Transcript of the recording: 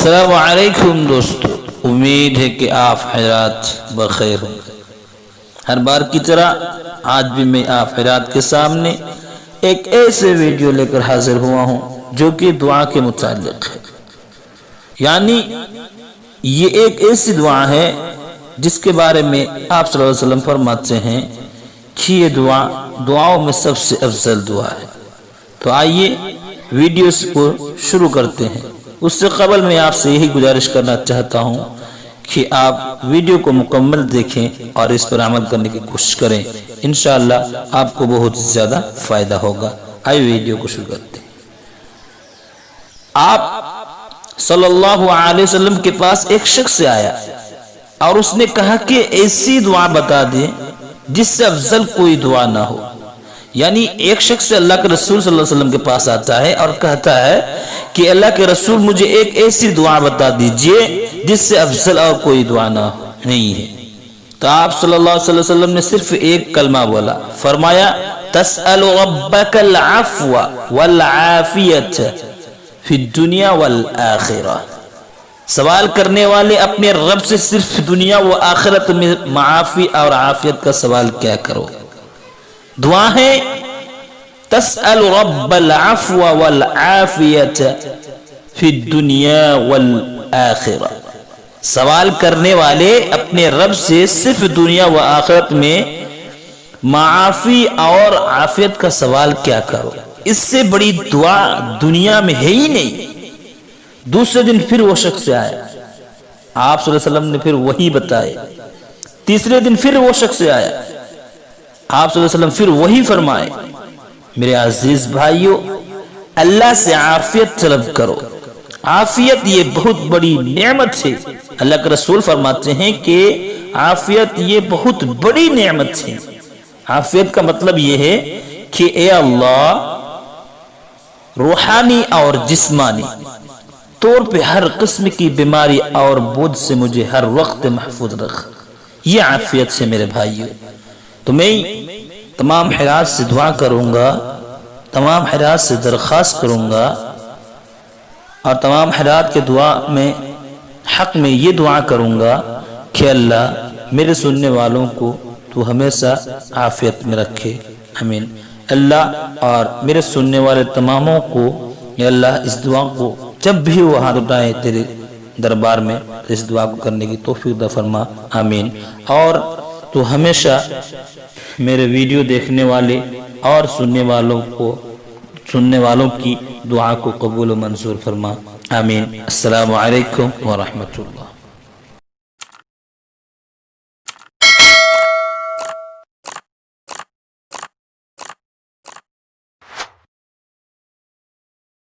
السلام علیکم دوستو، امید ہے کہ آپ حضرات بخیر ہوں۔ ہر بار کی طرح آج بھی میں آپ حضرات کے سامنے ایک ایسے ویڈیو لے کر حاضر ہوا ہوں جو کہ دعا کے متعلق ہے، یعنی یہ ایک ایسی دعا ہے جس کے بارے میں آپ صلی اللہ علیہ وسلم فرماتے ہیں کہ یہ دعا دعاؤں میں سب سے افضل دعا ہے۔ تو آئیے ویڈیو کو شروع کرتے ہیں۔ اس سے قبل میں آپ سے یہی گزارش کرنا چاہتا ہوں کہ آپ ویڈیو کو مکمل دیکھیں اور اس پر عمل کرنے کی کوشش کریں، انشاءاللہ آپ کو بہت زیادہ فائدہ ہوگا۔ آئیے ویڈیو کو شروع کرتے ہیں۔ آپ صلی اللہ علیہ وسلم کے پاس ایک شخص آیا اور اس نے کہا کہ ایسی دعا بتا دیں جس سے افضل کوئی دعا نہ ہو۔ یعنی ایک شخص اللہ کے رسول صلی اللہ علیہ وسلم کے پاس آتا ہے اور کہتا ہے کہ اللہ کے رسول مجھے ایک ایسی دعا بتا دیجئے جس سے افضل اور کوئی دعا نہیں ہے۔ تو آپ صلی اللہ علیہ وسلم نے صرف ایک کلمہ بولا، فرمایا تسأل ربک العفو والعافیت فی الدنیا والآخرہ۔ سوال کرنے والے اپنے رب سے صرف دنیا و آخرت میں معافی اور عافیت کا سوال کیا کرو۔ دعا ہے تسأل رب العفو والعافیت فی الدنیا والآخرہ۔ سوال کرنے والے اپنے رب سے صرف دنیا و آخرت میں معافی اور عافیت کا سوال کیا کرو۔ اس سے بڑی دعا دنیا میں ہے ہی نہیں۔ دوسرے دن پھر وہ شخص آیا، آپ صلی اللہ علیہ وسلم نے پھر وہی بتائے۔ تیسرے دن پھر وہ شخص آیا، آپ صلی اللہ علیہ وسلم پھر وہی فرمائے۔ میرے عزیز بھائیو، اللہ سے عافیت طلب کرو۔ عافیت یہ بہت بڑی نعمت ہے۔ اللہ کے رسول فرماتے ہیں کہ عافیت یہ بہت بڑی نعمت ہے۔ عافیت کا مطلب یہ ہے کہ اے اللہ، روحانی اور جسمانی طور پہ ہر قسم کی بیماری اور بوجھ سے مجھے ہر وقت محفوظ رکھ۔ یہ عافیت سے میرے بھائیو۔ تو میں تمام حضرات سے دعا کروں گا، تمام حضرات سے درخواست کروں گا اور تمام حضرات کے دعا میں حق میں یہ دعا کروں گا کہ اللہ میرے سننے والوں کو تو ہمیشہ عافیت میں رکھے، آمین۔ اللہ اور میرے سننے والے تماموں کو یا اللہ اس دعا کو جب بھی وہ ہاتھ اٹھائے تیرے دربار میں اس دعا کو کرنے کی توفیق عطا فرما، آمین۔ اور تو ہمیشہ میرے ویڈیو دیکھنے والے اور سننے والوں کی دعا کو قبول و منظور فرما، آمین۔ السلام علیکم ورحمۃ اللہ۔